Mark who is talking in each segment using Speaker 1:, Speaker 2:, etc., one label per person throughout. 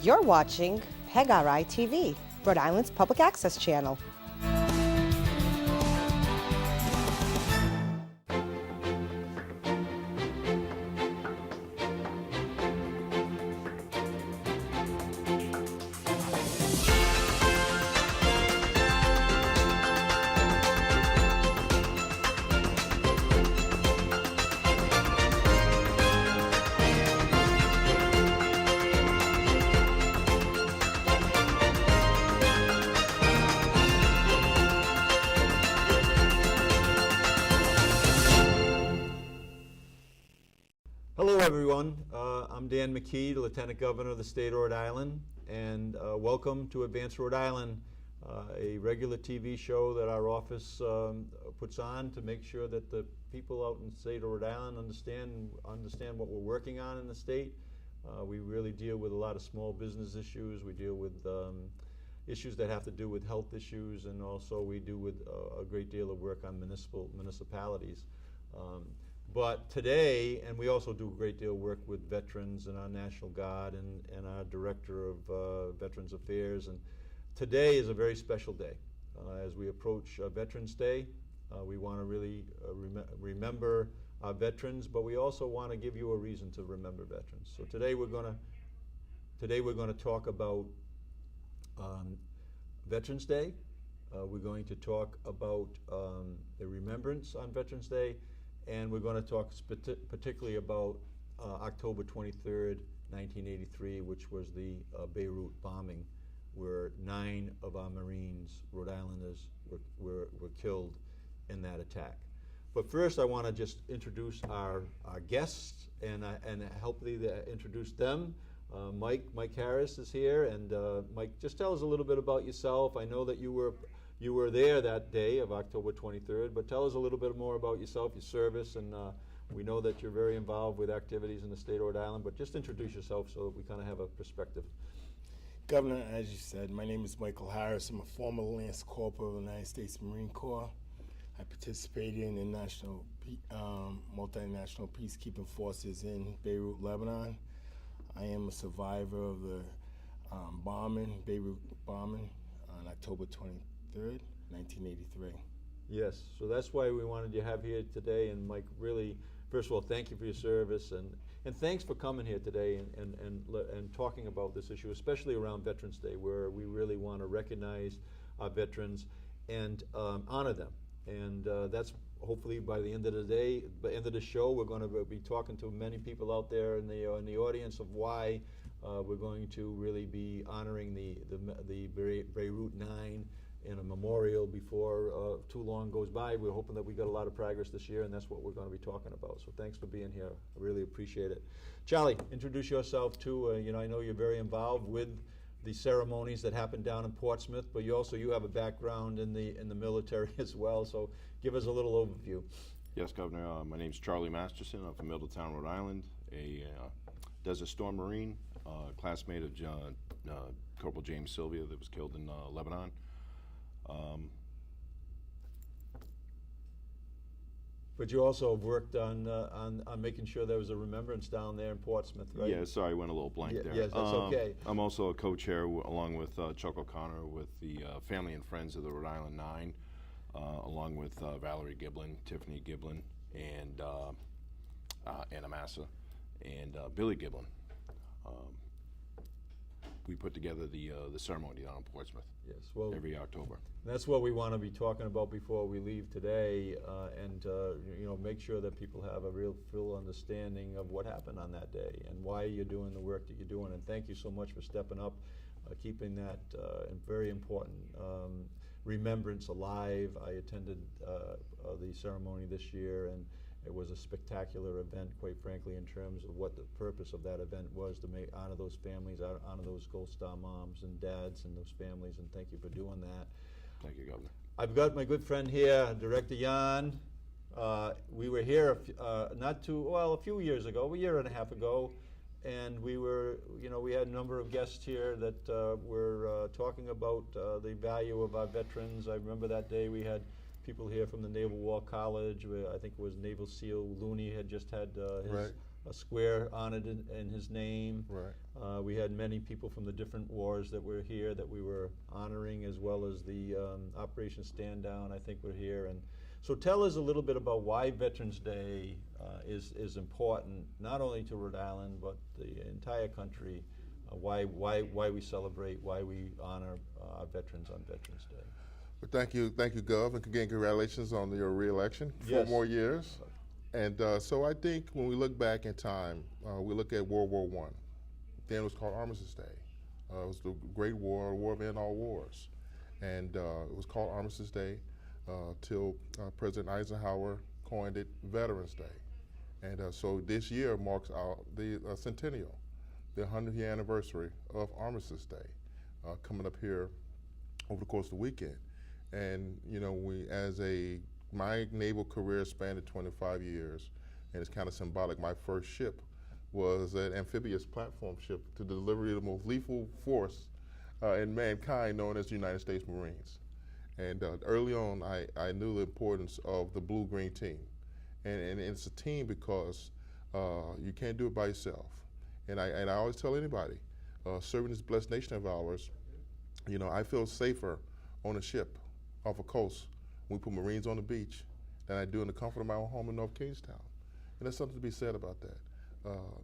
Speaker 1: You're watching BEIRUT TV, Rhode Island's public access channel.
Speaker 2: Hello everyone, I'm Dan McKee, the Lieutenant Governor of the state of Rhode Island, and welcome to Advance Rhode Island, a regular TV show that our office puts on to make sure that the people out in the state of Rhode Island understand what we're working on in the state. We really deal with a lot of small business issues. We deal with issues that have to do with health issues, and also we do with a great deal of work on municipalities. But today, and we also do a great deal of work with veterans and our National Guard and our Director of Veterans Affairs. And today is a very special day. As we approach Veterans Day, we want to really remember our veterans, but we also want to give you a reason to remember veterans. So today we're going to talk about Veterans Day. We're going to talk about the remembrance on Veterans Day. And we're going to talk particularly about October 23rd, 1983, which was the BEIRUT bombing, where 9 of our Marines, Rhode Islanders, were killed in that attack. But first, I want to just introduce our guests and helpfully introduce them. Mike Harris is here, and Mike, just tell us a little bit about yourself. I know that you were there that day of October 23rd, but tell us a little bit more about yourself, your service, and we know that you're very involved with activities in the state of Rhode Island, but just introduce yourself so that we kind of have a perspective.
Speaker 3: Governor, as you said, my name is Michael Harris. I'm a former Lance Corporal of the United States Marine Corps. I participated in the multinational peacekeeping forces in Beirut, Lebanon. I am a survivor of the Beirut bombing on October 23rd, 1983.
Speaker 2: Yes, so that's why we wanted you to have here today. And Mike, really, first of all, thank you for your service, and thanks for coming here today and talking about this issue, especially around Veterans Day, where we really want to recognize our veterans and honor them. And that's hopefully by the end of the day, by the end of the show, we're going to be talking to many people out there in the audience of why we're going to really be honoring the BEIRUT 9 in a memorial before too long goes by. We're hoping that we got a lot of progress this year, and that's what we're going to be talking about. So thanks for being here. I really appreciate it. Charlie, introduce yourself too. I know you're very involved with the ceremonies that happen down in Portsmouth, but you have a background in the military as well. So give us a little overview.
Speaker 4: Yes, Governor. My name's Charlie Masterson. I'm from Middletown, Rhode Island, a Desert Storm Marine, classmate of Corporal James Sylvia that was killed in Lebanon.
Speaker 2: But you also have worked on making sure there was a remembrance down there in Portsmouth, right?
Speaker 4: Yeah, sorry, I went a little blank there.
Speaker 2: Yes, that's okay.
Speaker 4: I'm also a co-chair along with Chuck O'Connor with the Family and Friends of the Rhode Island 9, along with Valerie Giblin, Tiffany Giblin, and Anna Massa, and Billy Giblin. We put together the ceremony down in Portsmouth.
Speaker 2: Yes, well,
Speaker 4: every October.
Speaker 2: That's what we want to be talking about before we leave today, and make sure that people have a real full understanding of what happened on that day and why you're doing the work that you're doing. And thank you so much for stepping up, keeping that very important remembrance alive. I attended the ceremony this year, and it was a spectacular event, quite frankly, in terms of what the purpose of that event was, to honor those families, honor those Gold Star moms and dads and those families, and thank you for doing that.
Speaker 4: Thank you, Governor.
Speaker 2: I've got my good friend here, Director Jan. We were here a few years ago, a year and a half ago, and we had a number of guests here that were talking about the value of our veterans. I remember that day we had people here from the Naval War College. I think it was Naval SEAL Looney had just had a square honored in his name.
Speaker 4: Right.
Speaker 2: We had many people from the different wars that were here that we were honoring, as well as the Operation Stand Down, I think, were here. And so tell us a little bit about why Veterans Day is important, not only to Rhode Island, but the entire country, why we celebrate, why we honor our veterans on Veterans Day.
Speaker 5: Well, thank you, Gov, and again, congratulations on your re-election.
Speaker 2: Yes.
Speaker 5: 4 more years. And so I think when we look back in time, we look at World War I. Then it was called Armistice Day. It was the Great War, a war of end all wars. And it was called Armistice Day till President Eisenhower coined it Veterans Day. And so this year marks the centennial, the 100th year anniversary of Armistice Day, coming up here over the course of the weekend. And you know, my naval career spanned 25 years, and it's kind of symbolic. My first ship was an amphibious platform ship to deliver the most lethal force in mankind, known as the United States Marines. And early on, I knew the importance of the blue-green team. And it's a team because you can't do it by yourself. And I always tell anybody, serving this blessed nation of ours, you know, I feel safer on a ship off a coast when we put Marines on the beach than I do in the comfort of my own home in North Kingstown. And there's something to be said about that.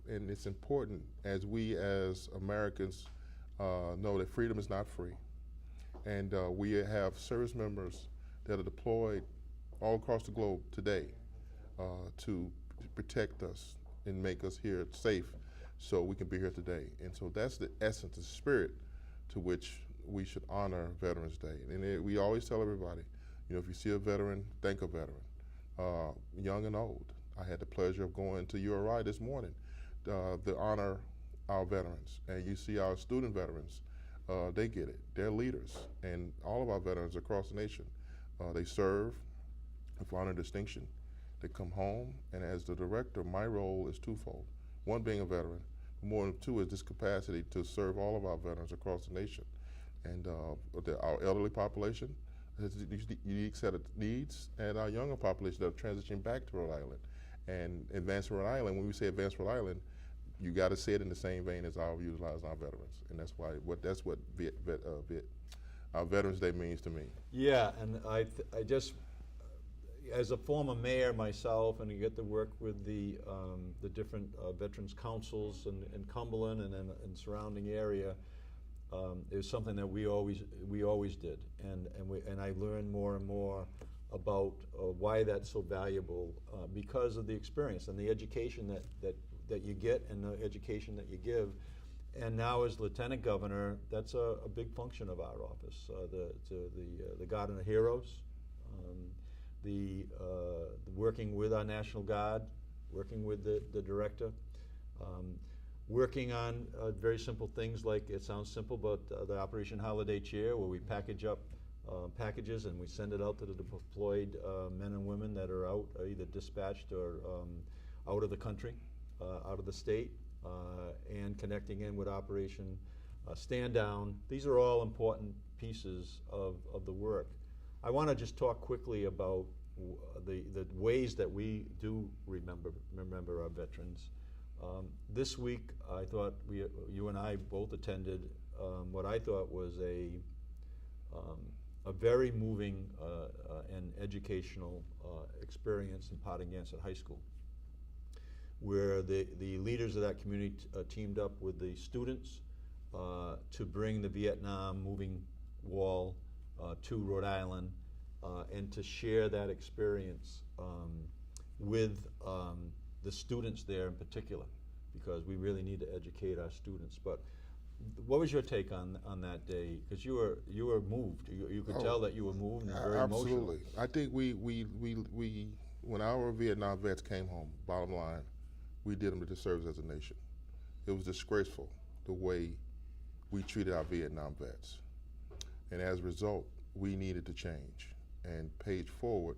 Speaker 5: And it's important as we as Americans know that freedom is not free. And we have service members that are deployed all across the globe today to protect us and make us here safe so we can be here today. And so that's the essence, the spirit to which we should honor Veterans Day. And we always tell everybody, you know, if you see a veteran, thank a veteran, young and old. I had the pleasure of going to URI this morning to honor our veterans. And you see our student veterans, they get it. They're leaders. And all of our veterans across the nation, they serve with honor and distinction. They come home, and as the director, my role is twofold. One, being a veteran. More than two is this capacity to serve all of our veterans across the nation. And our elderly population has a unique set of needs, and our younger population that are transitioning back to Rhode Island. And Advanced Rhode Island, when we say Advanced Rhode Island, you got to say it in the same vein as our utilize our veterans, and that's what our Veterans Day means to me.
Speaker 2: Yeah, and I just, as a former mayor myself, and you get to work with the different veterans councils in Cumberland and in surrounding area, is something that we always did, and I learned more and more about why that's so valuable because of the experience and the education that you get and the education that you give. And now as Lieutenant Governor, that's a big function of our office, the Guardian of Heroes, the working with our National Guard, working with the director, working on very simple things like, it sounds simple, but the Operation Holiday Cheer, where we package up packages and we send it out to the deployed men and women that are out, either dispatched or out of the country, out of the state, and connecting in with Operation Stand Down. These are all important pieces of the work. I want to just talk quickly about the ways that we do remember our veterans. This week, I thought you and I both attended what I thought was a very moving and educational experience in Pottagansett High School, where the leaders of that community teamed up with the students to bring the Vietnam moving wall to Rhode Island and to share that experience with the students there in particular, because we really need to educate our students. But what was your take on that day? Because you were moved. You could tell that you were moved and very
Speaker 5: absolutely.
Speaker 2: emotional.
Speaker 5: I think we when our Vietnam vets came home, bottom line, we did them a disservice as a nation. It was disgraceful the way we treated our Vietnam vets. And as a result, we needed to change. And page forward,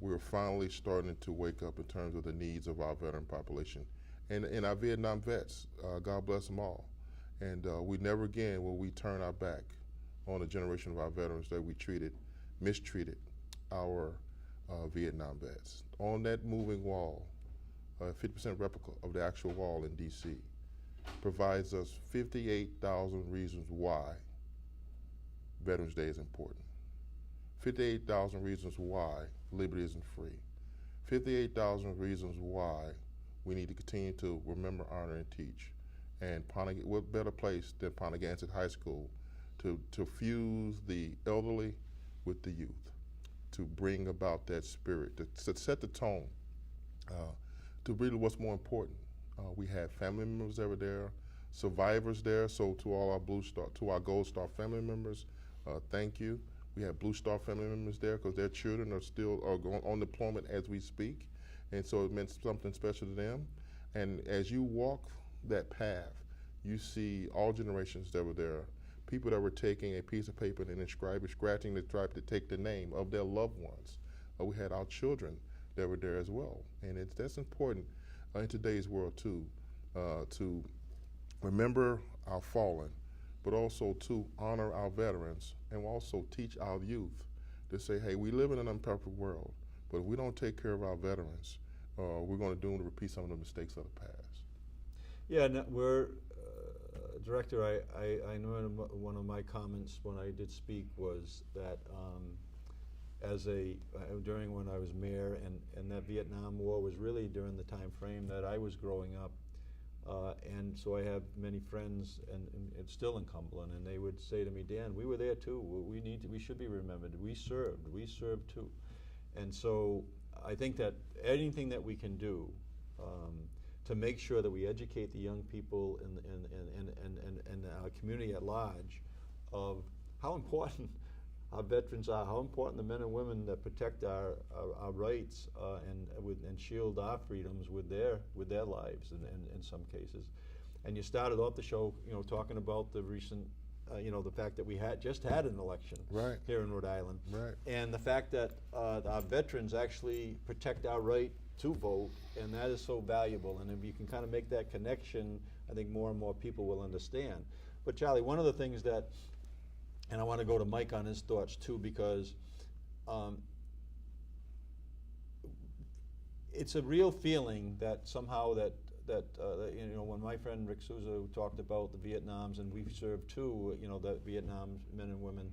Speaker 5: we were finally starting to wake up in terms of the needs of our veteran population. And our Vietnam vets, God bless them all. And we never again will we turn our back on a generation of our veterans that we mistreated our Vietnam vets. On that moving wall, a 50% replica of the actual wall in D.C., provides us 58,000 reasons why Veterans Day is important. 58,000 reasons why liberty isn't free. 58,000 reasons why we need to continue to remember, honor, and teach. And what better place than Pontiac High School to fuse the elderly with the youth, to bring about that spirit, to set the tone, to really what's more important. We had family members that were there, survivors there, so to all our Gold Star family members, thank you. We have Blue Star family members there because their children are still going on deployment as we speak, and so it meant something special to them. And as you walk that path, you see all generations that were there, people that were taking a piece of paper and scratching to try to take the name of their loved ones. We had our children that were there as well, and that's important in today's world too, to remember our fallen, but also to honor our veterans, and also teach our youth to say, hey, we live in an imperfect world, but if we don't take care of our veterans, we're going to repeat some of the mistakes of the past.
Speaker 2: Yeah, no, Director, I know one of my comments when I did speak was that during when I was mayor, and that Vietnam War was really during the time frame that I was growing up, and so I have many friends, and it's still in Cumberland, and they would say to me, Dan, we were there too. We should be remembered. We served too, and so I think that anything that we can do to make sure that we educate the young people and our community at large of how important our veterans are, how important the men and women that protect our rights and shield our freedoms with their lives in some cases. And you started off the show, talking about the recent, the fact that we just had an election here in Rhode Island, and the fact that our veterans actually protect our right to vote, and that is so valuable. And if you can kind of make that connection, I think more and more people will understand. But Charlie, one of the things that, and I want to go to Mike on his thoughts too, because it's a real feeling that somehow that when my friend Rick Souza talked about the Vietnams, and we've served too, the Vietnam men and women,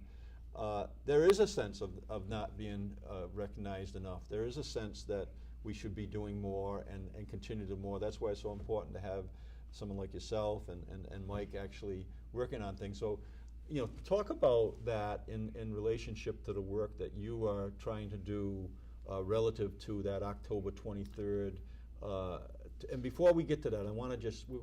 Speaker 2: there is a sense of not being recognized enough. There is a sense that we should be doing more and continue to do more. That's why it's so important to have someone like yourself and Mike actually working on things. So, talk about that in relationship to the work that you are trying to do relative to that October 23rd. And before we get to that, I want to we're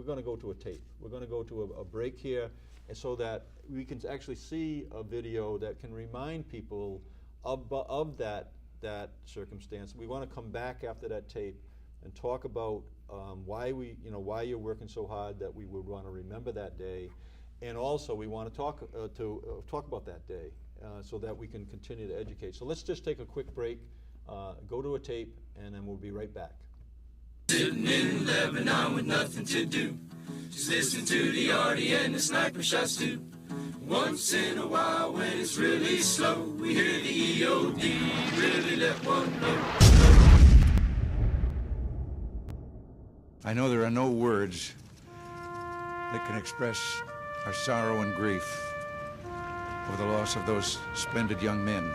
Speaker 2: going to go to a tape. We're going to go to a break here, and so that we can actually see a video that can remind people of that circumstance. We want to come back after that tape and talk about why you're working so hard that we would want to remember that day, and also we want to talk about that day so that we can continue to educate. So let's just take a quick break, go to a tape, and then we'll be right back.
Speaker 6: Sitting in Lebanon with nothing to do, just listen to the arty and the sniper shots too. Once in a while when it's really slow, we hear the EOD really let one know.
Speaker 7: I know there are no words that can express our sorrow and grief over the loss of those splendid young men.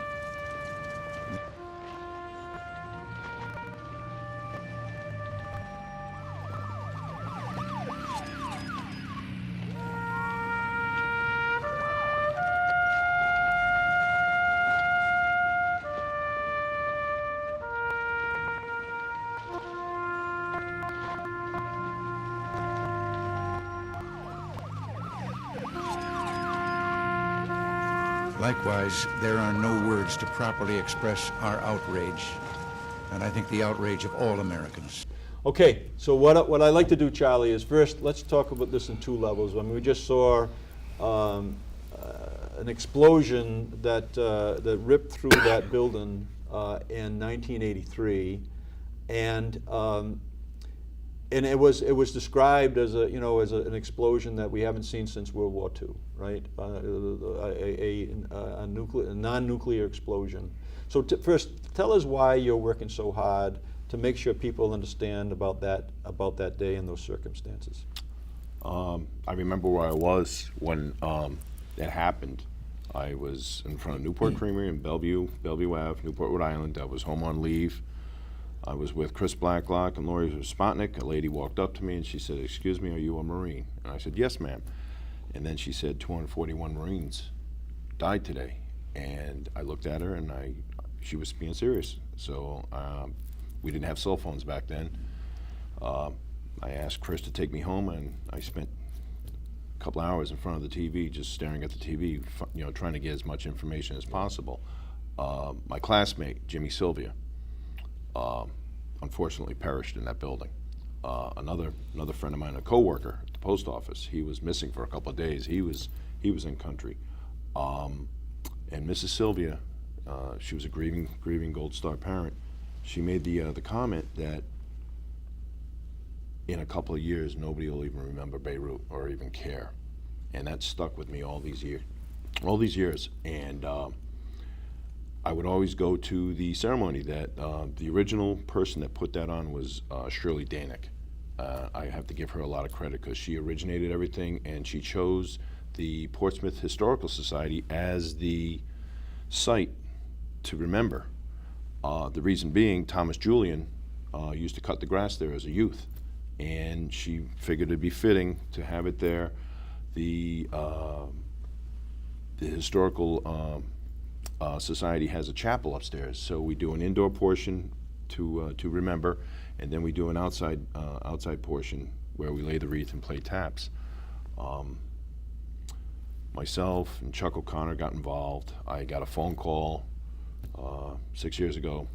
Speaker 7: Likewise, there are no words to properly express our outrage, and I think the outrage of all Americans.
Speaker 2: Okay, so what I like to do, Charlie, is first let's talk about this in two levels. I mean, we just saw an explosion that ripped through that building in 1983, and it was described as an explosion that we haven't seen since World War II, right? A non-nuclear explosion. So first, tell us why you're working so hard to make sure people understand about that day and those circumstances?
Speaker 4: I remember where I was when it happened. I was in front of Newport Creamery in Bellevue Ave, Newport, Rhode Island. I was home on leave. I was with Chris Blacklock and Lori Spotnick. A lady walked up to me and she said, "Excuse me, are you a Marine?" And I said, "Yes, ma'am." And then she said, 241 Marines died today. And I looked at her and she was being serious. So we didn't have cell phones back then. I asked Chris to take me home, and I spent a couple hours in front of the TV, just staring at the TV, trying to get as much information as possible. My classmate, Jimmy Sylvia, unfortunately perished in that building. Another friend of mine, a coworker at the post office, he was missing for a couple of days. He was in country. And Mrs. Sylvia, she was a grieving Gold Star parent. She made the comment that in a couple of years, nobody will even remember Beirut or even care. And that stuck with me all these years. And I would always go to the ceremony that the original person that put that on was Shirley Danick. I have to give her a lot of credit because she originated everything, and she chose the Portsmouth Historical Society as the site to remember. The reason being, Thomas Julian used to cut the grass there as a youth, and she figured it'd be fitting to have it there. The historical society has a chapel upstairs, so we do an indoor portion to remember, and then we do an outside portion where we lay the wreath and play taps. Myself and Chuck O'Connor got involved. I got a phone call 6 years ago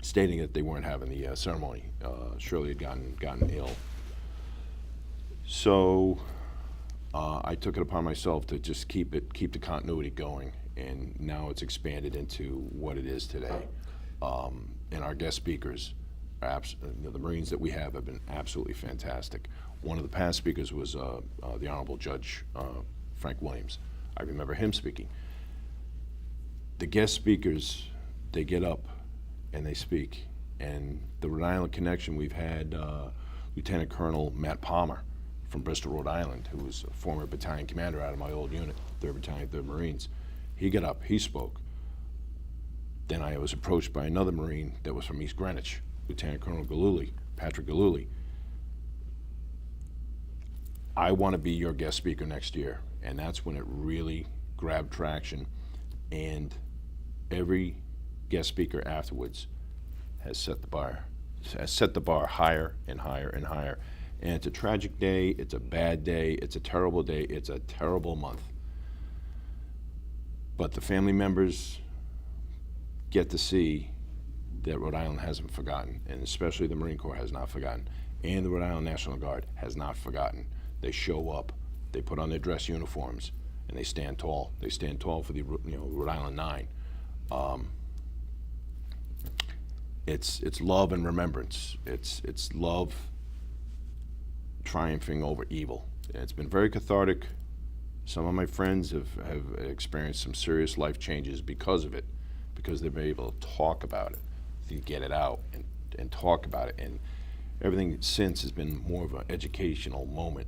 Speaker 4: stating that they weren't having the ceremony. Shirley had gotten ill. So I took it upon myself to just keep the continuity going, and now it's expanded into what it is today. And our guest speakers, the Marines that we have been absolutely fantastic. One of the past speakers was the Honorable Judge Frank Williams. I remember him speaking. The guest speakers, they get up and they speak. And the Rhode Island connection, we've had Lieutenant Colonel Matt Palmer from Bristol, Rhode Island, who was a former battalion commander out of my old unit, 3rd Battalion, 3rd Marines. He got up, he spoke. Then I was approached by another Marine that was from East Greenwich, Lieutenant Colonel Galuli, Patrick Galuli. I want to be your guest speaker next year. And that's when it really grabbed traction. And every guest speaker afterwards has set the bar higher and higher and higher. And it's a tragic day, it's a bad day, it's a terrible day, it's a terrible month. But the family members get to see that Rhode Island hasn't forgotten, and especially the Marine Corps has not forgotten, and the Rhode Island National Guard has not forgotten. They show up, they put on their dress uniforms, and they stand tall. They stand tall for the Rhode Island 9. It's love and remembrance. It's love triumphing over evil. And it's been very cathartic. Some of my friends have experienced some serious life changes because of it, because they've been able to talk about it, to get it out and talk about it. And everything since has been more of an educational moment.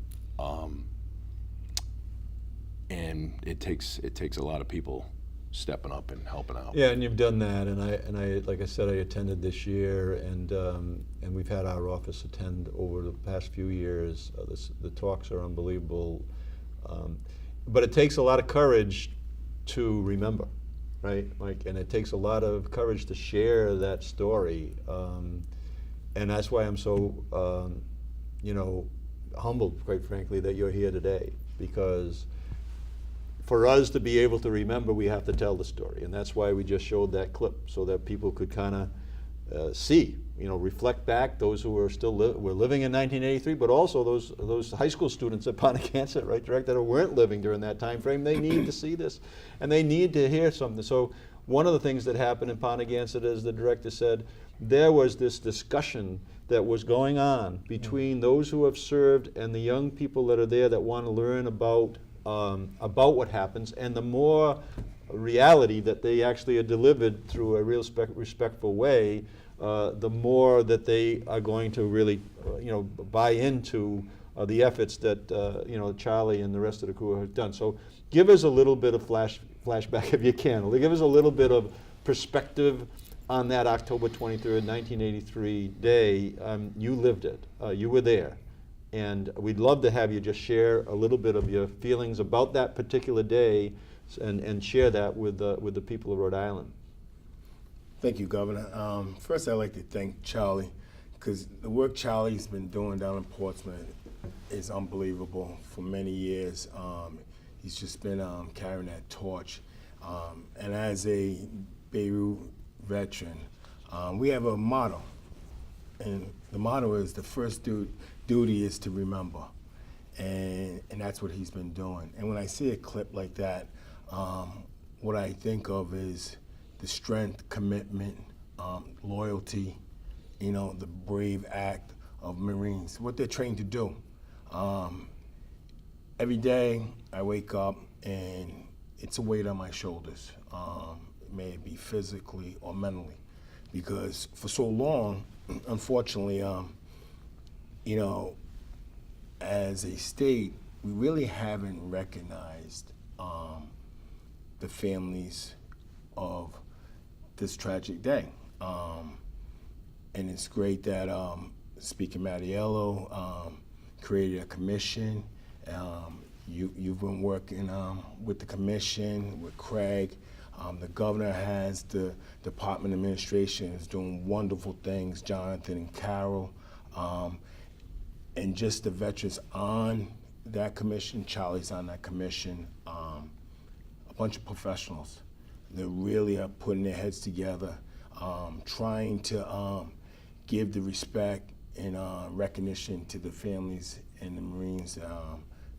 Speaker 4: And it takes a lot of people stepping up and helping out.
Speaker 2: Yeah, and you've done that, and I like I said, I attended this year, and we've had our office attend over the past few years. The talks are unbelievable, but it takes a lot of courage to remember, right, Mike? And it takes a lot of courage to share that story, and that's why I'm so, humbled, quite frankly, that you're here today, because for us to be able to remember, we have to tell the story, and that's why we just showed that clip, so that people could kind of see, reflect back, those who were still were living in 1983, but also those high school students at Pontiac, right, Director, that weren't living during that time frame. They need to see this, and they need to hear something. So one of the things that happened in Pontiac, as the director said, there was this discussion that was going on between those who have served and the young people that are there that want to learn about what happens, and the more reality that they actually are delivered through a real respectful way, the more that they are going to really, buy into the efforts that Charlie and the rest of the crew have done. So, give us a little bit of flashback if you can. Give us a little bit of perspective on that October 23rd, 1983 day. You lived it. You were there. And we'd love to have you just share a little bit of your feelings about that particular day and share that with the people of Rhode Island.
Speaker 3: Thank you, Governor. First, I'd like to thank Charlie, because the work Charlie's been doing down in Portsmouth is unbelievable for many years. He's just been carrying that torch. And as a BEIRUT veteran, we have a motto. And the motto is the first duty is to remember. And that's what he's been doing. And when I see a clip like that, what I think of is the strength, commitment, loyalty, the brave act of Marines, what they're trained to do. Every day I wake up and it's a weight on my shoulders. May it be physically or mentally, because for so long, unfortunately, as a state, we really haven't recognized the families of this tragic day. And it's great that Speaker Mattiello created a commission. You've been working with the commission, with Craig. The governor has the department administration is doing wonderful things, Jonathan and Carol. And just the veterans on that commission, Charlie's on that commission, a bunch of professionals that really are putting their heads together, trying to give the respect and recognition to the families and the Marines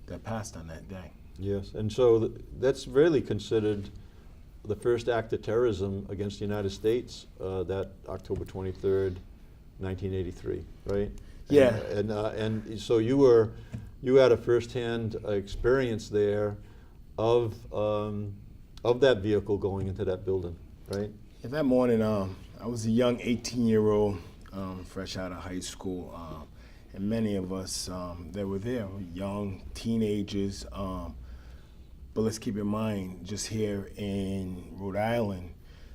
Speaker 3: that passed on that day.
Speaker 2: Yes, and so that's really considered the first act of terrorism against the United States, that October 23rd, 1983, right?
Speaker 3: Yeah.
Speaker 2: And so you had a firsthand experience there of that vehicle going into that building, right?
Speaker 3: Yeah, that morning, I was a young 18-year-old, fresh out of high school, and many of us that were there were young teenagers. But let's keep in mind, just here in Rhode Island,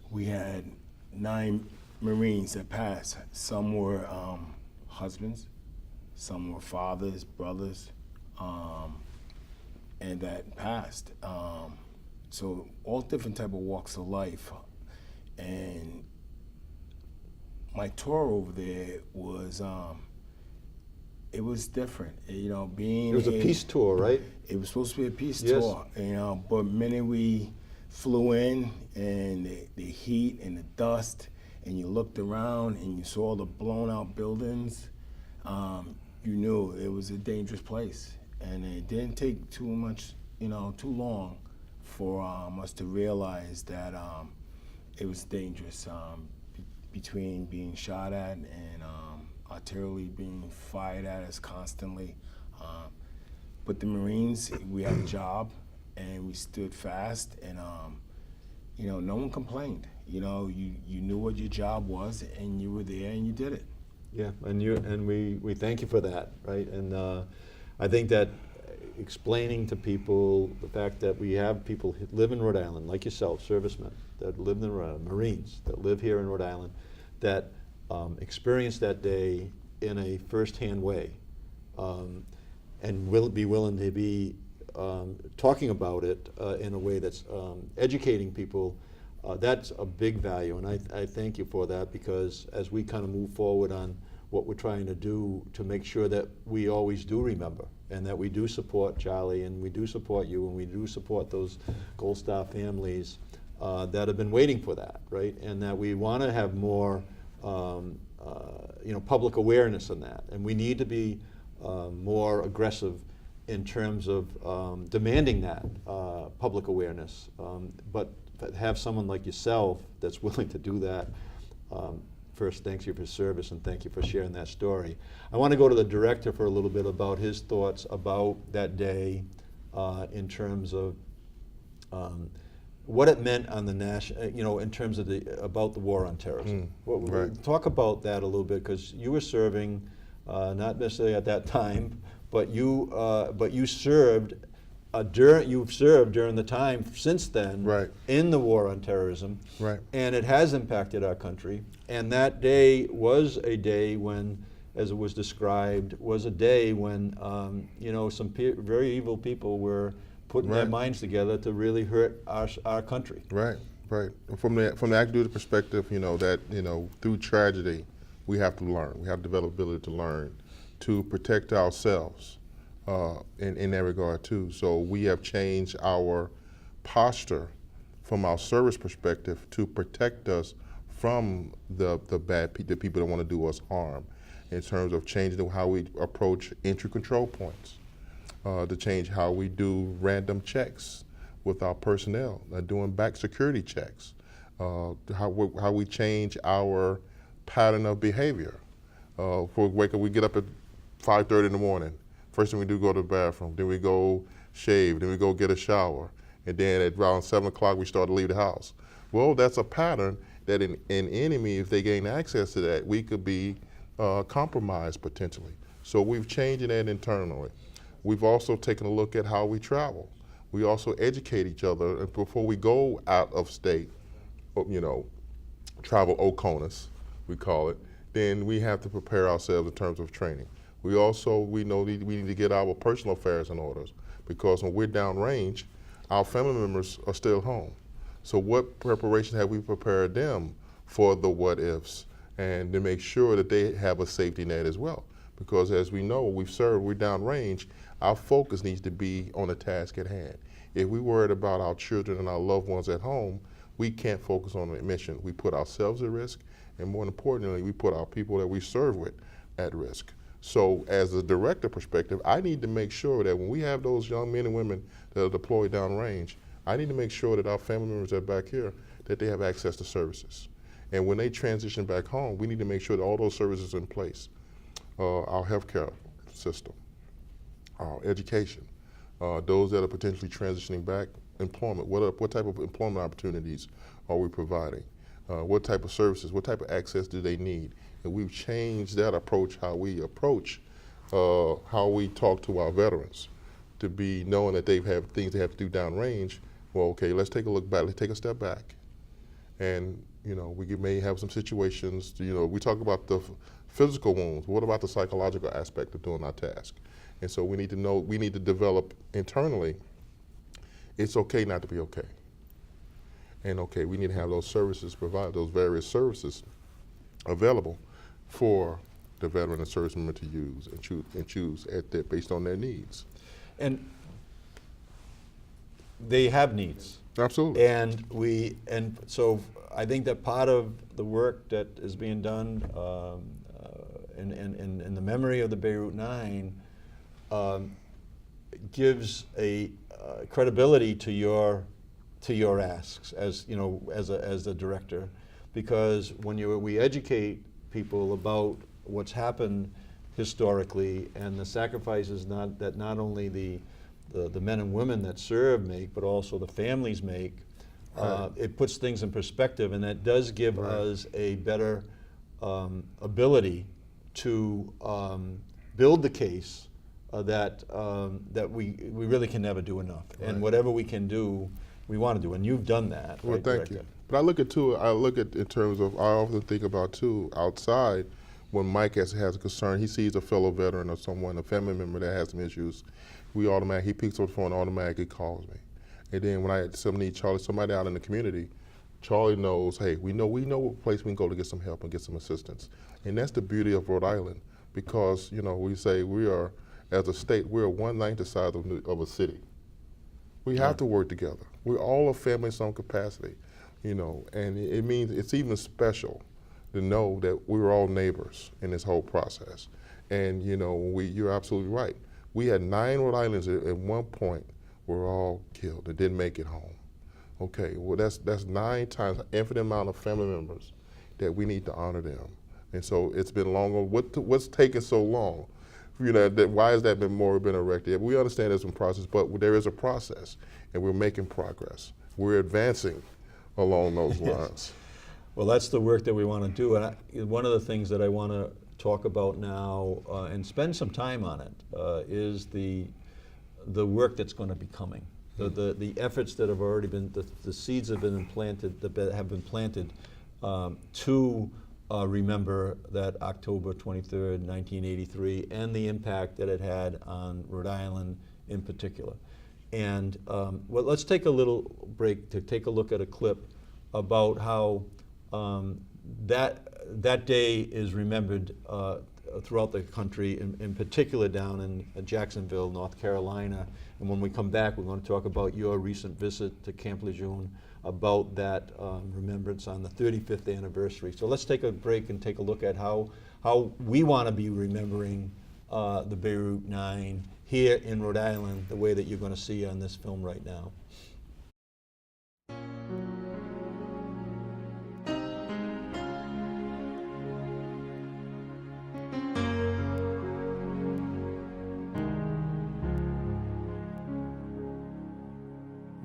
Speaker 3: we had 9 Marines that passed. Some were husbands, some were fathers, brothers, and that passed. So all different type of walks of life. And my tour over there was, it was different, being—
Speaker 2: It was a peace tour, right?
Speaker 3: It was supposed to be a peace
Speaker 2: Yes.
Speaker 3: tour, but minute we flew in and the heat and the dust, and you looked around and you saw the blown out buildings, you knew it was a dangerous place. And it didn't take too much, too long for us to realize that it was dangerous, between being shot at and artillery being fired at us constantly. But the Marines, we had a job and we stood fast, and no one complained. You knew what your job was and you were there and you did it.
Speaker 2: Yeah, and we thank you for that, right? And I think that explaining to people the fact that we have people who live in Rhode Island, like yourself, servicemen that live in Rhode Island, Marines that live here in Rhode Island, that experienced that day in a first-hand way, and will be willing to be talking about it in a way that's educating people. That's a big value, and I thank you for that, because as we kind of move forward on what we're trying to do to make sure that we always do remember, and that we do support Charlie, and we do support you, and we do support those Gold Star families that have been waiting for that, right? And that we want to have more public awareness on that, and we need to be more aggressive in terms of demanding that public awareness, but have someone like yourself that's willing to do that. First, thank you for service, and thank you for sharing that story. I want to go to the director for a little bit about his thoughts about that day in terms of what it meant on the national, in terms of about the war on terrorism.
Speaker 5: Right.
Speaker 2: Talk about that a little bit, because you were serving, not necessarily at that time, but you served you've served during the time since then
Speaker 5: Right.
Speaker 2: in the war on terrorism,
Speaker 5: Right.
Speaker 2: and it has impacted our country. And that day was a day when, as it was described, was a day when some very evil people were putting their
Speaker 5: Right.
Speaker 2: minds together to really hurt our country.
Speaker 5: Right, right. And from the active duty perspective, that through tragedy, we have to learn. We have to develop ability to learn, to protect ourselves in that regard too. So we have changed our posture from our service perspective to protect us from the people that want to do us harm, in terms of changing how we approach entry control points, to change how we do random checks with our personnel, doing back security checks, how we change our pattern of behavior. We get up at 5:30 in the morning. First thing we do, go to the bathroom. Then we go shave. Then we go get a shower. And then at around 7 o'clock, we start to leave the house. Well, that's a pattern that an enemy, if they gain access to that, we could be compromised potentially. So we've changed that internally. We've also taken a look at how we travel. We also educate each other, and before we go out of state, travel OCONUS, we call it, then we have to prepare ourselves in terms of training. We know we need to get our personal affairs in order, because when we're downrange, our family members are still home. So what preparation have we prepared them for the what ifs, and to make sure that they have a safety net as well? Because as we know, we're downrange, our focus needs to be on the task at hand. If we're worried about our children and our loved ones at home, we can't focus on the mission. We put ourselves at risk, and more importantly, we put our people that we serve with at risk. So as a director perspective, I need to make sure that when we have those young men and women that are deployed downrange, I need to make sure that our family members that are back here, that they have access to services. And when they transition back home, we need to make sure that all those services are in place. Our healthcare system, our education, those that are potentially transitioning back, employment, what type of employment opportunities are we providing? What type of services, what type of access do they need? And we've changed that approach, how we talk to our veterans, to be knowing that they have things they have to do downrange. Well, okay, let's take a look back, let's take a step back. And we may have some situations, we talk about the physical wounds. What about the psychological aspect of doing our task? And so we need to develop internally, it's okay not to be okay. And okay, we need to have those services provided, those various services available for the veteran and service member to use and choose based on their needs.
Speaker 2: And they have needs.
Speaker 5: Absolutely.
Speaker 2: And so I think that part of the work that is being done in the memory of the BEIRUT 9 gives a credibility to your asks as as a director, because when we educate people about what's happened historically and the sacrifices that not only the men and women that serve make, but also the families make, it puts things in perspective, and that does give us a better ability to build the case that we really can never do enough, and whatever we can do, we want to do, and you've done that.
Speaker 5: Well,
Speaker 2: right,
Speaker 5: thank
Speaker 2: Director?
Speaker 5: you. But I look at in terms of, I often think about too, outside, when Mike has a concern, he sees a fellow veteran or someone, a family member that has some issues, he picks up the phone and automatically calls me. And then when I need somebody out in the community, Charlie knows, hey, we know what place we can go to get some help and get some assistance. And that's the beauty of Rhode Island, because we say we are, as a state, we're 1/9 the size of a city. We have to work together. We're all a family in some capacity, and it means it's even special to know that we're all neighbors in this whole process. And you're absolutely right. We had 9 Rhode Islanders at one point were all killed and didn't make it home. Okay, well that's 9 times an infinite amount of family members that we need to honor them. And so it's been long. What's taken so long? why has that memorial been erected? We understand there's some process, but there is a process, and we're making progress. We're advancing along those lines.
Speaker 2: Well, that's the work that we want to do, and one of the things that I want to talk about now and spend some time on it is the work that's going to be coming. The efforts that have already been, the seeds have been planted, to remember that October 23rd, 1983, and the impact that it had on Rhode Island in particular. And well, let's take a little break to take a look at a clip about how that day is remembered throughout the country, in particular down in Jacksonville, North Carolina. And when we come back, we're going to talk about your recent visit to Camp Lejeune, about that remembrance on the 35th anniversary. So let's take a break and take a look at how we want to be remembering the BEIRUT 9 here in Rhode Island, the way that you're going to see on this film right now.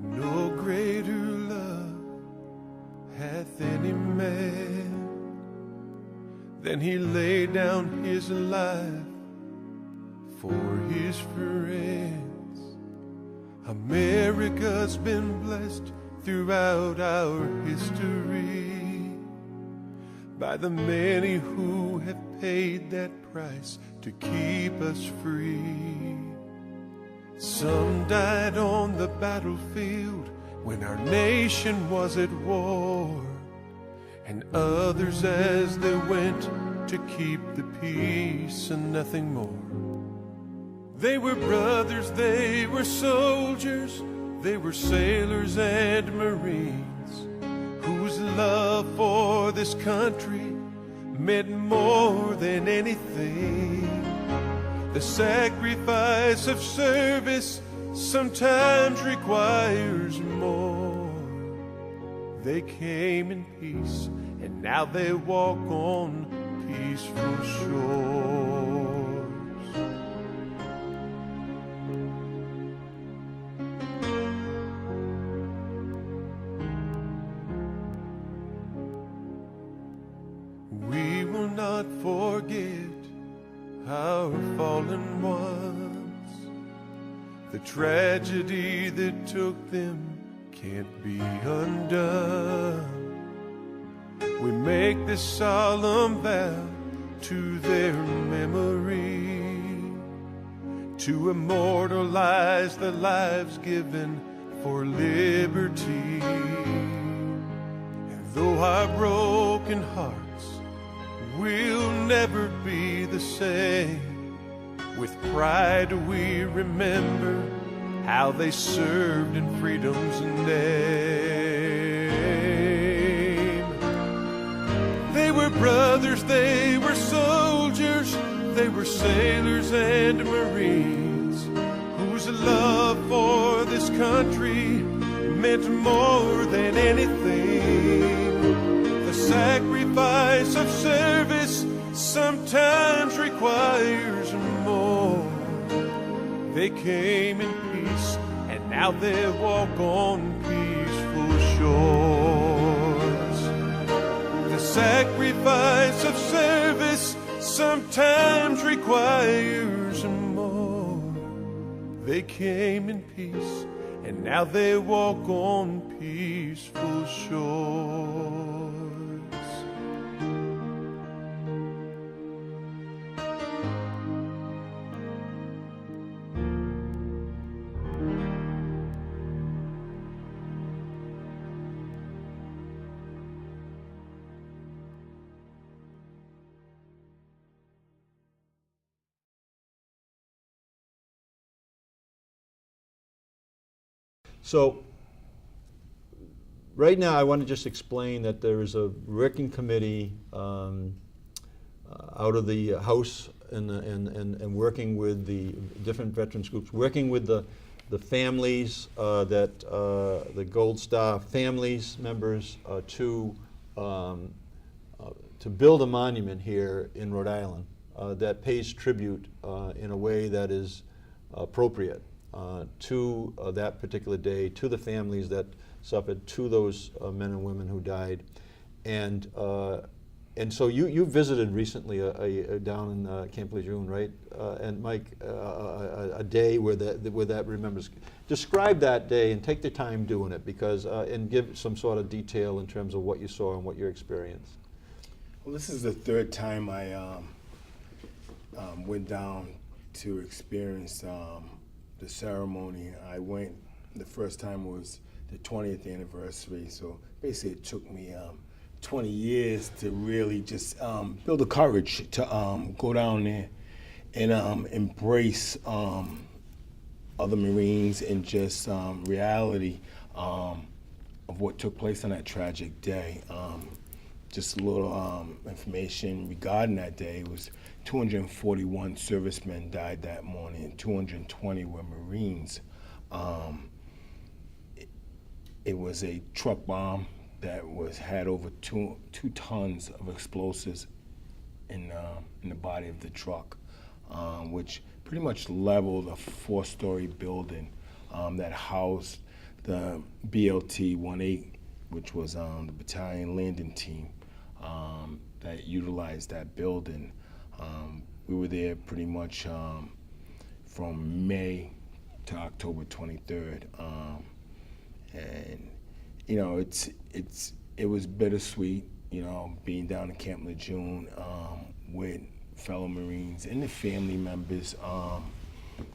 Speaker 8: No greater love hath any man than he laid down his life for his friends. America's been blessed throughout our history by the many who have paid that price to keep us free. Some died on the battlefield when our nation was at war, and others as they went to keep the peace and nothing more. They were brothers, they were soldiers, they were sailors and Marines, whose love for this country meant more than anything. The sacrifice of service sometimes requires more. They came in peace, and now they walk on peaceful shores. We will not forget our fallen ones. The tragedy that took them can't be undone. We make this solemn vow to their memory, to immortalize the lives given for liberty. And though our broken hearts will never be the same, with pride we remember how they served in freedom's name. They were brothers, they were soldiers, they were sailors and Marines, whose love for this country meant more than anything. The sacrifice of service sometimes requires more. They came in peace, and now they walk on peaceful shores. The sacrifice of service sometimes requires more. They came in peace, and now they walk on peaceful shores.
Speaker 2: So right now I want to just explain that there is a working committee out of the House and working with the different veterans groups, working with the families the Gold Star families members to build a monument here in Rhode Island that pays tribute in a way that is appropriate to that particular day, to the families that suffered, to those men and women who died. And so you visited recently down in Camp Lejeune, right? And Mike, a day where that remembers. Describe that day and take the time doing it, because and give some sort of detail in terms of what you saw and what your experience.
Speaker 3: Well, this is the third time I went down to experience the ceremony. I went, the first time was the 20th anniversary, so basically it took me 20 years to really just build the courage to go down there and embrace other Marines and just reality of what took place on that tragic day. Just a little information regarding that day. It was 241 servicemen died that morning, and 220 were Marines. It was a truck bomb that had over two tons of explosives in the body of the truck, which pretty much leveled a 4-story building that housed the BLT-18, which was the battalion landing team that utilized that building. We were there pretty much from May to October 23rd, and you know, it was bittersweet, you know, being down in Camp Lejeune with fellow Marines and the family members.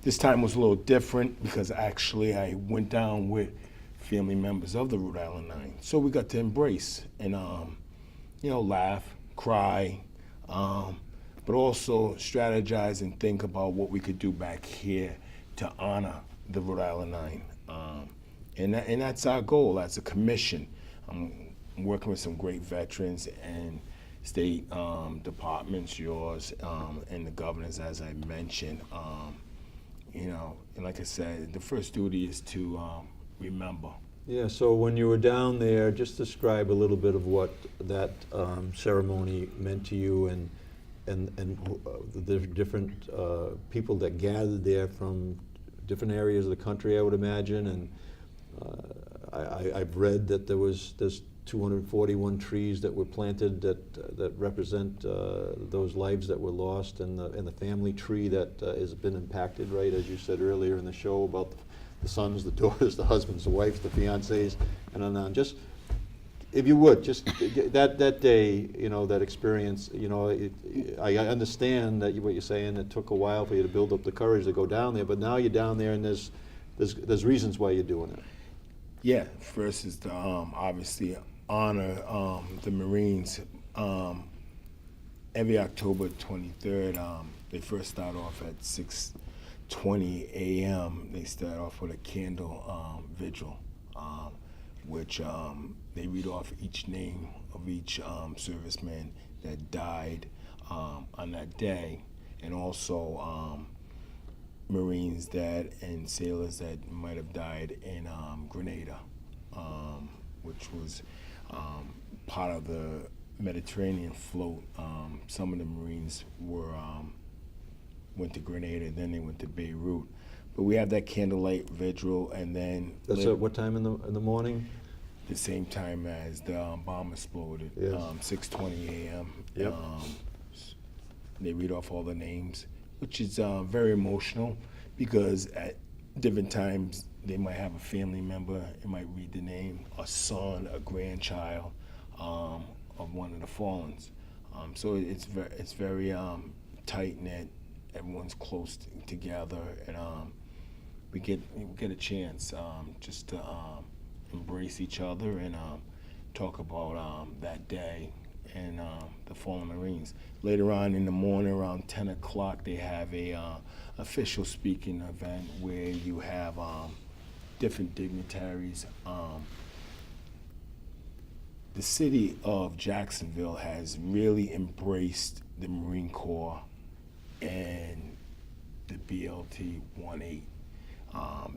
Speaker 3: This time was a little different because actually I went down with family members of the Rhode Island Nine, so we got to embrace and you know, laugh, cry, but also strategize and think about what we could do back here to honor the Rhode Island Nine. And that's our goal as a commission. I'm working with some great veterans and state departments, yours, and the governors, as I mentioned. You know, and like I said, the first duty is to remember.
Speaker 2: Yeah, so when you were down there, just describe a little bit of what that ceremony meant to you and the different people that gathered there from different areas of the country, I would imagine. And I've read that there's 241 trees that were planted that represent those lives that were lost, and the family tree that has been impacted, right, as you said earlier in the show, about the sons, the daughters, the husbands, the wives, the fiancés, and on. Just, if you would, just that day, you know, that experience, you know, I understand that what you're saying, it took a while for you to build up the courage to go down there, but now you're down there and there's reasons why you're doing it.
Speaker 3: Yeah, first is to obviously honor the Marines. Every October 23rd, they first start off at 6:20 a.m. They start off with a candle vigil, which they read off each name of each serviceman that died on that day, and also Marines and sailors that might have died in Grenada, which was part of the Mediterranean float. Some of the Marines went to Grenada, then they went to Beirut. But we have that candlelight vigil, and then
Speaker 2: That's at what time in the morning?
Speaker 3: the same time as the bomb exploded,
Speaker 2: Yes.
Speaker 3: 6:20 a.m.
Speaker 2: Yep.
Speaker 3: They read off all the names, which is very emotional because at different times they might have a family member, it might read the name, a son, a grandchild of one of the fallens. So it's very tight knit. Everyone's close together, and we get a chance just to embrace each other and talk about that day and the fallen Marines. Later on in the morning, around 10 o'clock, they have a official speaking event where you have different dignitaries. The city of Jacksonville has really embraced the Marine Corps and the BLT-18.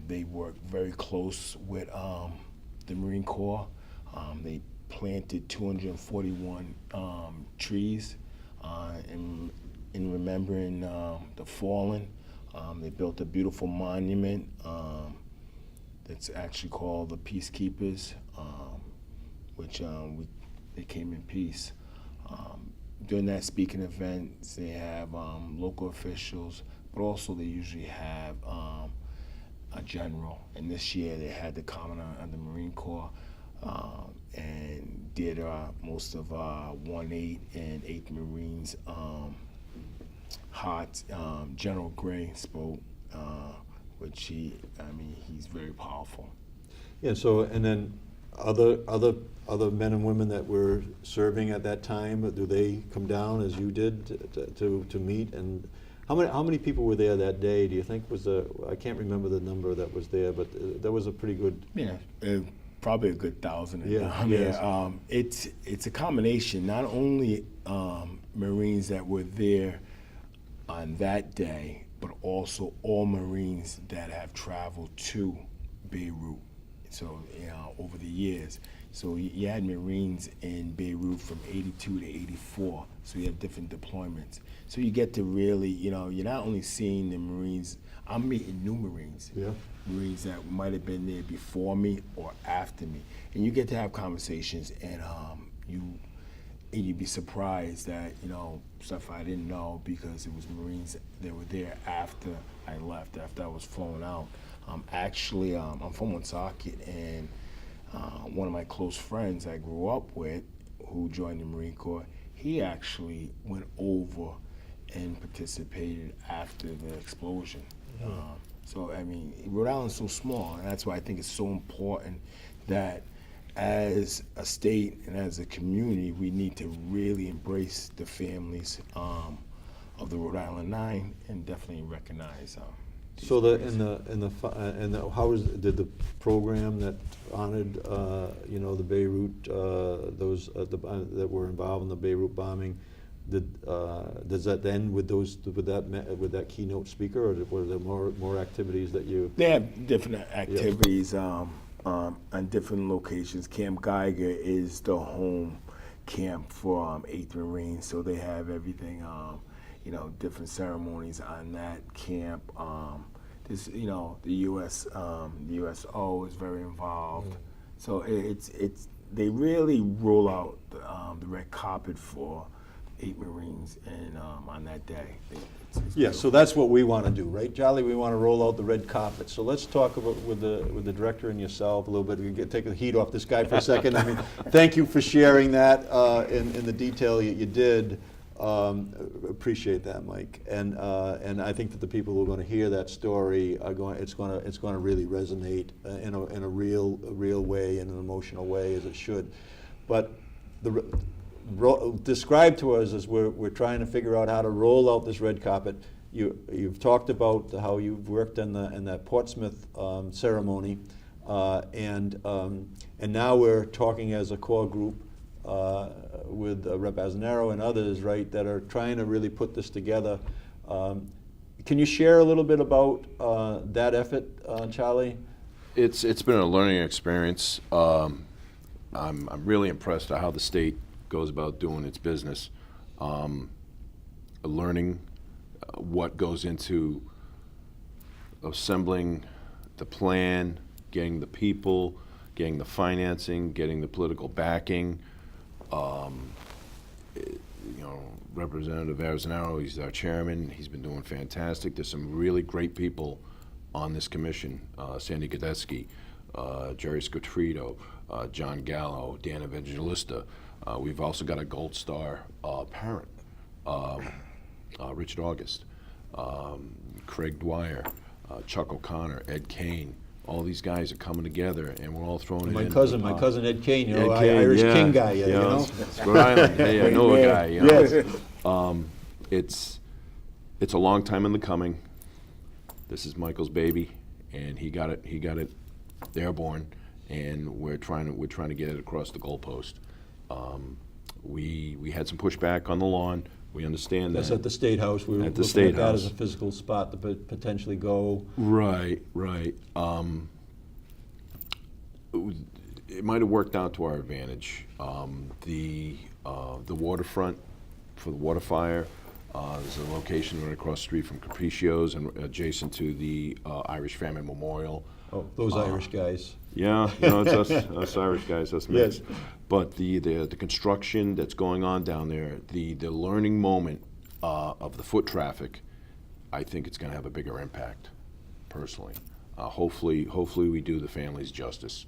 Speaker 3: They work very close with the Marine Corps. They planted 241 trees, and in remembering the fallen. They built a beautiful monument that's actually called the Peacekeepers, which they came in peace. During that speaking event, they have local officials, but also they usually have a general. And this year they had the Commandant of the Marine Corps, and did most of 1-8 and 8th Marines. General Gray spoke, which he's very powerful.
Speaker 2: Yeah. So, and then other men and women that were serving at that time, do they come down as you did to meet? And how many people were there that day? Do you think I can't remember the number that was there, but that was a pretty good.
Speaker 3: Yeah. Probably a good 1,000.
Speaker 2: Yeah.
Speaker 3: Yes. It's a combination, not only Marines that were there on that day, but also all Marines that have traveled to Beirut. So, over the years. So you had Marines in Beirut from 82 to 84. So you have different deployments. So you get to really, you're not only seeing the Marines, I'm meeting new Marines.
Speaker 2: Yeah.
Speaker 3: Marines that might have been there before me or after me. And you get to have conversations, and you'd be surprised that, stuff I didn't know, because it was Marines that were there after I left, after I was flown out. Actually, I'm from Woonsocket, and one of my close friends I grew up with, who joined the Marine Corps, he actually went over and participated after the explosion. So, Rhode Island's so small, and that's why I think it's so important that as a state and as a community, we need to really embrace the families of the Rhode Island Nine, and definitely recognize
Speaker 2: So did the program that honored the Beirut, those that were involved in the Beirut bombing, does that end with that keynote speaker, or were there more activities that you?
Speaker 3: They have different activities on different locations. Camp Geiger is the home camp for 8th Marines, so they have everything. Different ceremonies on that camp. The USO is very involved. So they really roll out the red carpet for 8 Marines, and on that day.
Speaker 2: Yeah, so that's what we want to do, right, Jolly? We want to roll out the red carpet. So let's talk about with the director and yourself a little bit. Take the heat off this guy for a second. Thank you for sharing that in the detail you did. Appreciate that, Mike. And I think that the people who are going to hear that story are going to really resonate in a real way, in an emotional way, as it should. But describe to us, as we're trying to figure out how to roll out this red carpet. You've talked about how you've worked in that Portsmouth ceremony, and now we're talking as a core group with Rep. Azzanaro and others, right, that are trying to really put this together. Can you share a little bit about that effort, Charlie?
Speaker 4: It's been a learning experience. I'm really impressed at how the state goes about doing its business, learning what goes into assembling the plan, getting the people, getting the financing, getting the political backing. Representative Azzanaro, he's our chairman. He's been doing fantastic. There's some really great people on this commission. Sandy Godetsky, Jerry Scotrito, John Gallo, Dan Evangelista. We've also got a Gold Star parent, Richard August, Craig Dwyer, Chuck O'Connor, Ed Kane. All these guys are coming together, and we're all throwing it in.
Speaker 2: My cousin Ed Kane,
Speaker 4: Ed Kane,
Speaker 2: Irish King guy,
Speaker 4: It's Rhode Island. Hey, I know a guy.
Speaker 3: Yes.
Speaker 4: It's a long time in the coming. This is Michael's baby, and he got it airborne, and we're trying to get it across the goalpost. We had some pushback on the lawn. We understand that.
Speaker 2: That's at the State House. We were looking at that as a physical spot to potentially go.
Speaker 4: Right. It might have worked out to our advantage. The waterfront for the water fire, There's a location right across the street from Capricio's and adjacent to the Irish Family Memorial.
Speaker 2: Oh, those Irish guys.
Speaker 4: Yeah, it's us Irish guys, us mixed.
Speaker 2: Yes.
Speaker 4: But the construction that's going on down there, the learning moment of the foot traffic, I think it's going to have a bigger impact, personally. Hopefully we do the families justice.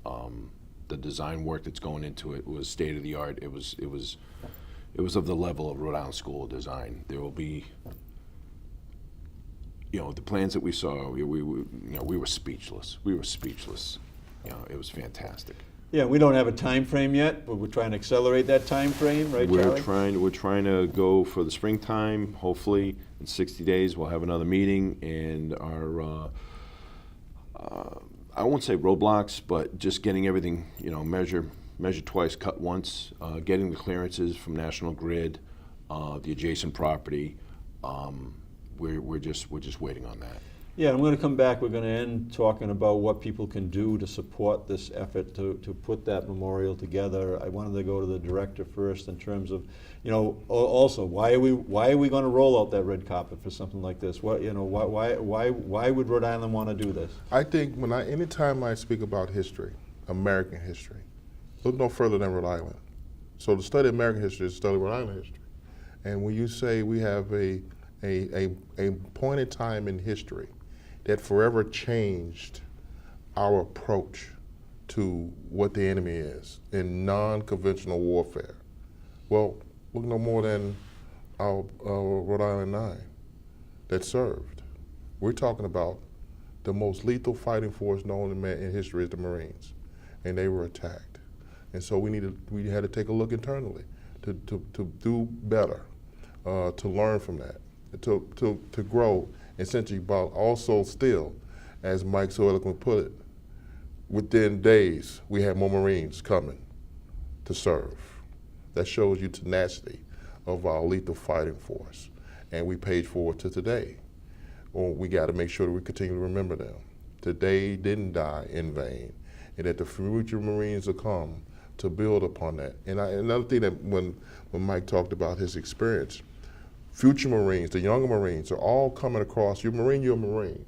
Speaker 4: The design work that's going into it was state of the art. It was of the level of Rhode Island School of Design. There will be, the plans that we saw. We were speechless. We were speechless. It was fantastic.
Speaker 2: Yeah, we don't have a time frame yet, but we're trying to accelerate that time frame, right, Charlie?
Speaker 4: We're trying to go for the springtime. Hopefully, in 60 days, we'll have another meeting, and our I won't say roadblocks, but just getting everything, measure twice, cut once, getting the clearances from National Grid, the adjacent property. We're just waiting on that.
Speaker 2: Yeah, I'm going to come back. We're going to end talking about what people can do to support this effort to put that memorial together. I wanted to go to the director first in terms of, also why are we going to roll out that red carpet for something like this? What, why would Rhode Island want to do this?
Speaker 5: I think anytime I speak about history, American history, look no further than Rhode Island. So to study American history is to study Rhode Island history. And when you say we have a point in time in history that forever changed our approach to what the enemy is in non-conventional warfare. Well, look no more than our Rhode Island 9 that served. We're talking about the most lethal fighting force known in history is the Marines, and they were attacked. And so we had to take a look internally to do better, to learn from that, to grow. Essentially, but also still, as Mike so eloquently put it, within days, we had more Marines coming to serve. That shows you tenacity of our lethal fighting force. And we paid forward to today. Well, we got to make sure that we continue to remember them. Today didn't die in vain, and that the future Marines will come to build upon that. And another thing that when Mike talked about his experience, future Marines, the younger Marines, are all coming across. You're a Marine, you're a Marine.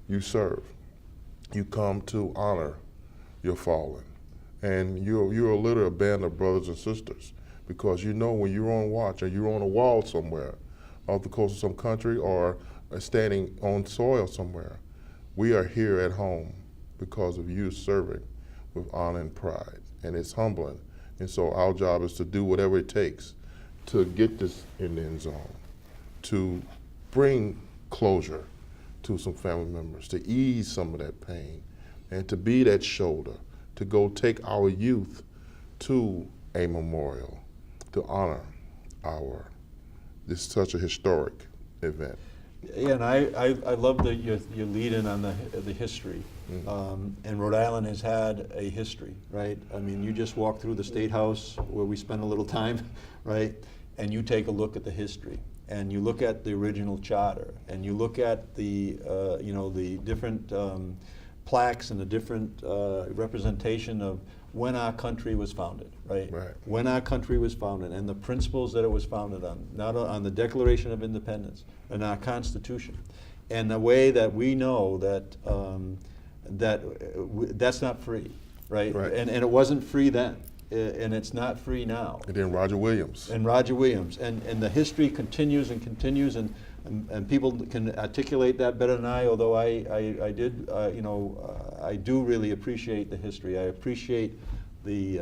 Speaker 5: You serve. You come to honor your fallen. And you're literally a band of brothers and sisters, because when you're on watch or you're on a wall somewhere off the coast of some country or standing on soil somewhere, we are here at home because of you serving with honor and pride. And it's humbling. And so our job is to do whatever it takes to get this in the end zone, to bring closure to some family members, to ease some of that pain, and to be that shoulder, to go take our youth to a memorial, to honor this such a historic event.
Speaker 2: Yeah, and I love that you lead in on the history. Mm-hmm. And Rhode Island has had a history, right? I mean, you just walk through the State House where we spend a little time, right? And you take a look at the history, and you look at the original charter, and you look at the the different plaques and the different representation of when our country was founded, right?
Speaker 5: Right.
Speaker 2: When our country was founded, and the principles that it was founded on, not on the Declaration of Independence and our Constitution, and the way that we know that that's not free, right?
Speaker 5: Right.
Speaker 2: And it wasn't free then. And it's not free now.
Speaker 5: And then Roger Williams.
Speaker 2: And the history continues and continues, and people can articulate that better than I. Although I do really appreciate the history. I appreciate the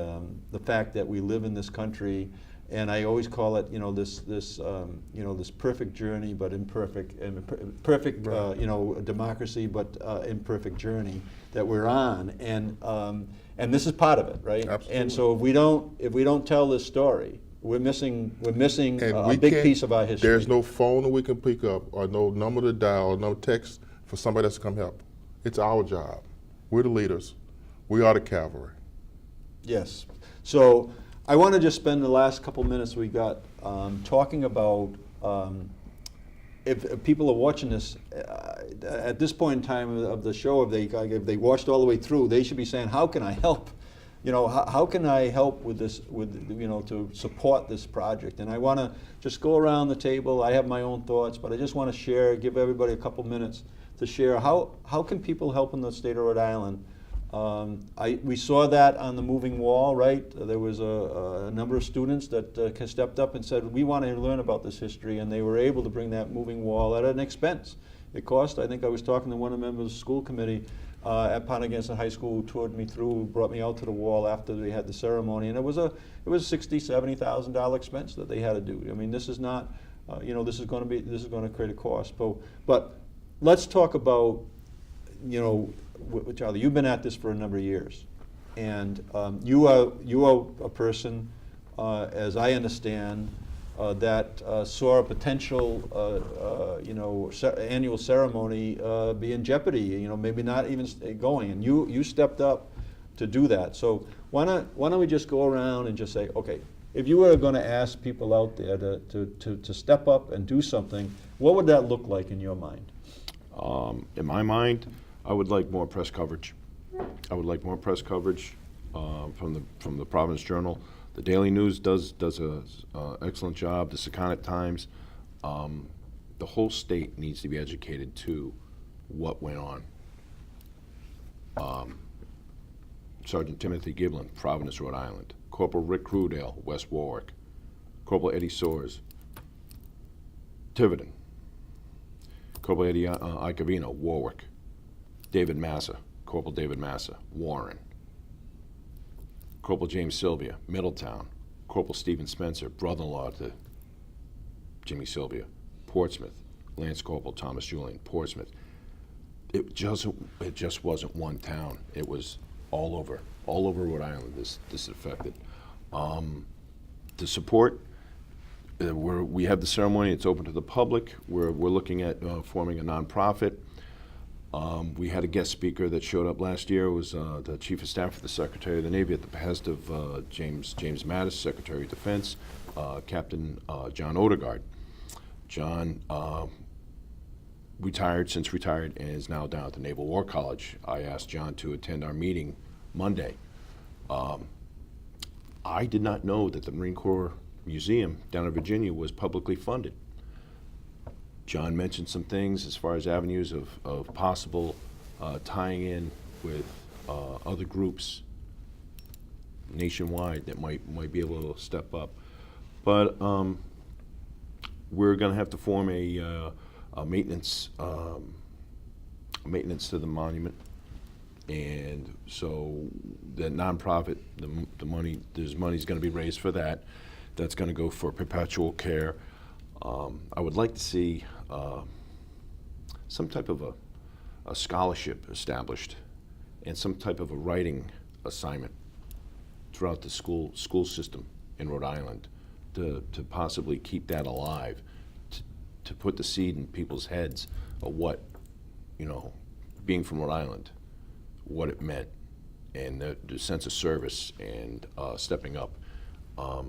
Speaker 2: fact that we live in this country, and I always call it this perfect journey, but imperfect, and perfect
Speaker 5: right.
Speaker 2: Democracy, but imperfect journey that we're on, and this is part of it, right?
Speaker 5: Absolutely.
Speaker 2: And so if we don't tell this story, we're missing a big piece of our history.
Speaker 5: There's no phone that we can pick up, or no number to dial, or no text for somebody else to come help. It's our job. We're the leaders. We are the cavalry.
Speaker 2: Yes. So I want to just spend the last couple minutes we got talking about if people are watching this at this point in time of the show, if they watched all the way through, they should be saying, how can I help? you know, how can I help with this, you know, to support this project? And I want to just go around the table. I have my own thoughts, but I just want to share, give everybody a couple minutes to share how can people help in the state of Rhode Island. We saw that on the moving wall, right? There was a number of students that stepped up and said, we want to learn about this history, and they were able to bring that moving wall at an expense. It cost, I think I was talking to one of the members of the school committee at Pontiac High School, who toured me through, brought me out to the wall after they had the ceremony, and it was $60,000, $70,000 expense that they had to do. I mean, this is not, you know, this is going to create a cost. But let's talk about, you know, Charlie, you've been at this for a number of years, and you are a person, as I understand, that saw a potential, you know, annual ceremony be in jeopardy. You know, maybe not even going, and you stepped up to do that. So why don't we just go around and just say, okay, if you were going to ask people out there to step up and do something, what would that look like in your mind?
Speaker 4: In my mind, I would like more press coverage. I would like more press coverage from the Providence Journal. The Daily News does an excellent job. The Secana Times. The whole state needs to be educated to what went on. Sergeant Timothy Giblin, Providence, Rhode Island. Corporal Rick Crudale, West Warwick. Corporal Eddie Soares, Tiverton. Corporal Eddie Icavino, Warwick. David Massa, Corporal David Massa, Warren. Corporal James Sylvia, Middletown. Corporal Stephen Spencer, brother-in-law to Jimmy Sylvia, Portsmouth. Lance Corporal Thomas Julian, Portsmouth. It just wasn't one town. It was all over Rhode Island. This affected. The support. We have the ceremony. It's open to the public. We're looking at forming a nonprofit. We had a guest speaker that showed up last year. It was the Chief of Staff for the Secretary of the Navy at the behest of James Mattis, Secretary of Defense, Captain John Odegaard. John since retired, and is now down at the Naval War College. I asked John to attend our meeting Monday. I did not know that the Marine Corps Museum down in Virginia was publicly funded. John mentioned some things as far as avenues of possible tying in with other groups nationwide that might be able to step up. But we're going to have to form a maintenance to the monument, and so the nonprofit, there's money's going to be raised for that. That's going to go for perpetual care. I would like to see some type of a scholarship established and some type of a writing assignment throughout the school system in Rhode Island to possibly keep that alive, to put the seed in people's heads of what, you know, being from Rhode Island, what it meant, and the sense of service and stepping up. I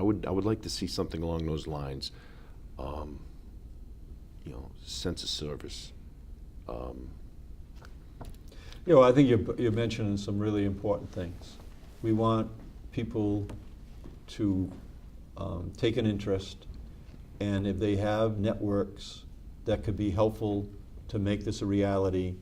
Speaker 4: would like to see something along those lines. You know, sense of service.
Speaker 2: You know, I think you're mentioning some really important things. We want people to take an interest, and if they have networks that could be helpful to make this a reality,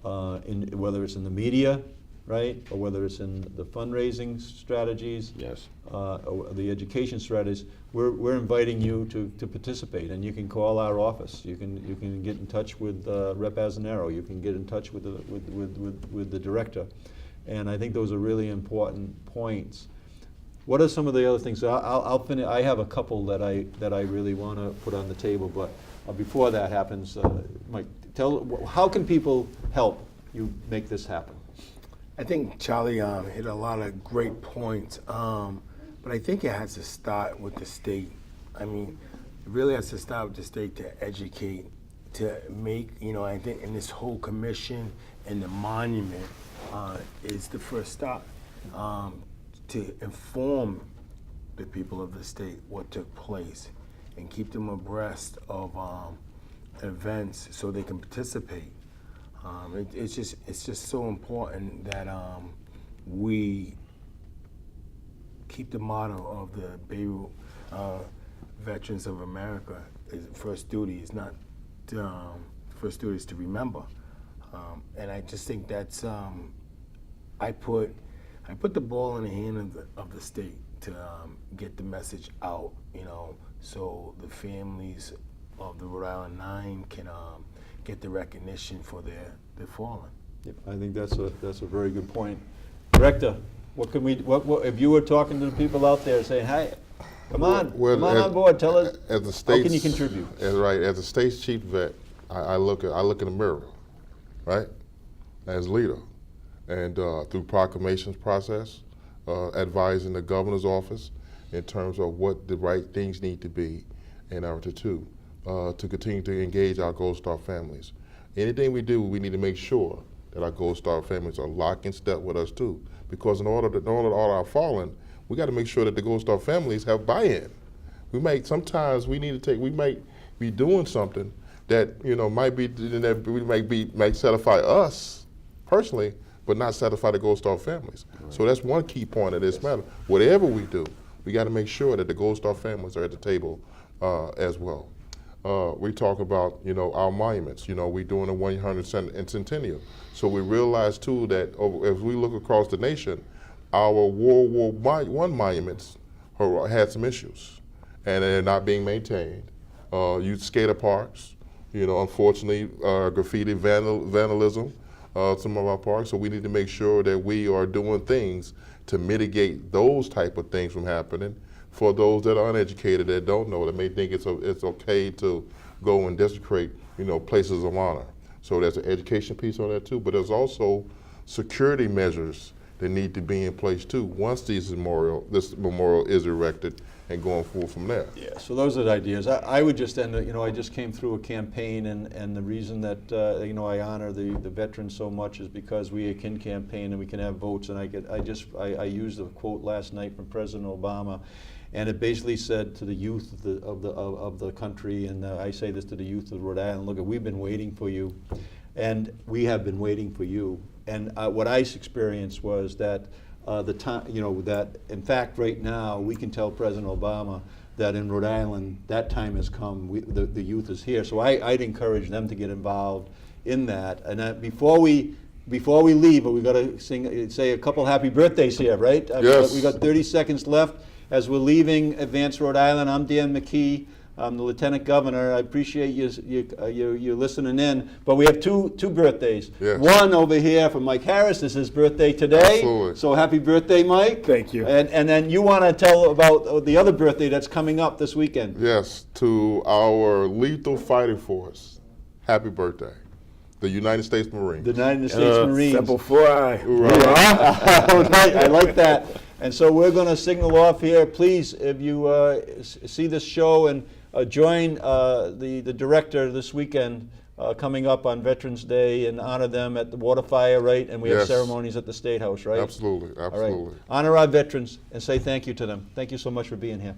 Speaker 2: whether it's in the media, right, or whether it's in the fundraising strategies,
Speaker 4: Yes.
Speaker 2: Or the education strategies, we're inviting you to participate, and you can call our office. You can get in touch with Rep. Azzanero. You can get in touch with the director, and I think those are really important points. What are some of the other things? I'll finish. I have a couple that I really want to put on the table, but before that happens, Mike, how can people help you make this happen?
Speaker 3: I think Charlie hit a lot of great points, but I think it has to start with the state. I mean, it really has to start with the state to educate, to make, you know, I think in this whole commission and the monument is the first stop, to inform the people of the state what took place and keep them abreast of events so they can participate. It's just so important that we keep the motto of the BEIRUT Veterans of America. Is first duty is not first duty is to remember, and I just think that's I put the ball in the hand of the state to get the message out, you know, so the families of the Rhode Island 9 can get the recognition for their fallen.
Speaker 2: Yep, I think that's a very good point. Director, what can we? What if you were talking to the people out there saying, "Hey, come on, come on board. Tell us
Speaker 5: as the state's,
Speaker 2: how can you contribute?"
Speaker 5: As a state's chief vet, I look in the mirror, right, as leader, and through proclamations process, advising the governor's office in terms of what the right things need to be in order to continue to engage our Gold Star families. Anything we do, we need to make sure that our Gold Star families are locked in step with us too, because in order to honor our fallen, we got to make sure that the Gold Star families have buy-in. We might be doing something that, you know, might satisfy us personally, but not satisfy the Gold Star families. Right. So that's one key point of this matter. Whatever we do, we got to make sure that the Gold Star families are at the table as well. We talk about, you know, our monuments. You know, we're doing a 100th centennial. So we realize too that as we look across the nation, our World War I monuments had some issues, and they're not being maintained. Youth skater parks, you know, unfortunately, graffiti vandalism, some of our parks. So we need to make sure that we are doing things to mitigate those type of things from happening. For those that are uneducated, that don't know, that may think it's okay to go and desecrate, you know, places of honor. So there's an education piece on that too, but there's also security measures that need to be in place too once this memorial is erected and going forward from there.
Speaker 2: Yeah, so those are the ideas. I would just end, you know, I just came through a campaign, and the reason that, you know, I honor the veterans so much is because we can campaign and we can have votes, and I used a quote last night from President Obama, and it basically said to the youth of the country, and I say this to the youth of Rhode Island, look, we've been waiting for you, and we have been waiting for you. And what I experienced was that the time, you know, that in fact right now we can tell President Obama that in Rhode Island that time has come. The youth is here, so I'd encourage them to get involved in that. And before we leave, we got to say a couple happy birthdays here, right?
Speaker 5: Yes.
Speaker 2: We got 30 seconds left as we're leaving Advance Rhode Island. I'm Dan McKee. I'm the Lieutenant Governor. I appreciate you listening in. But we have two birthdays.
Speaker 5: Yes.
Speaker 2: One over here for Mike Harris. This is his birthday today.
Speaker 5: Absolutely.
Speaker 2: So happy birthday, Mike.
Speaker 3: Thank you.
Speaker 2: And then you want to tell about the other birthday that's coming up this weekend.
Speaker 5: Yes, to our lethal fighting force, happy birthday. The United States Marines.
Speaker 2: The United States Marines.
Speaker 3: Simple for I.
Speaker 2: Right, I like that. And so we're going to signal off here. Please, if you see this show and join the director this weekend coming up on Veterans Day and honor them at the water fire, right? And we have ceremonies at the State House, right?
Speaker 5: Absolutely, absolutely.
Speaker 2: All right. Honor our veterans and say thank you to them. Thank you so much for being here.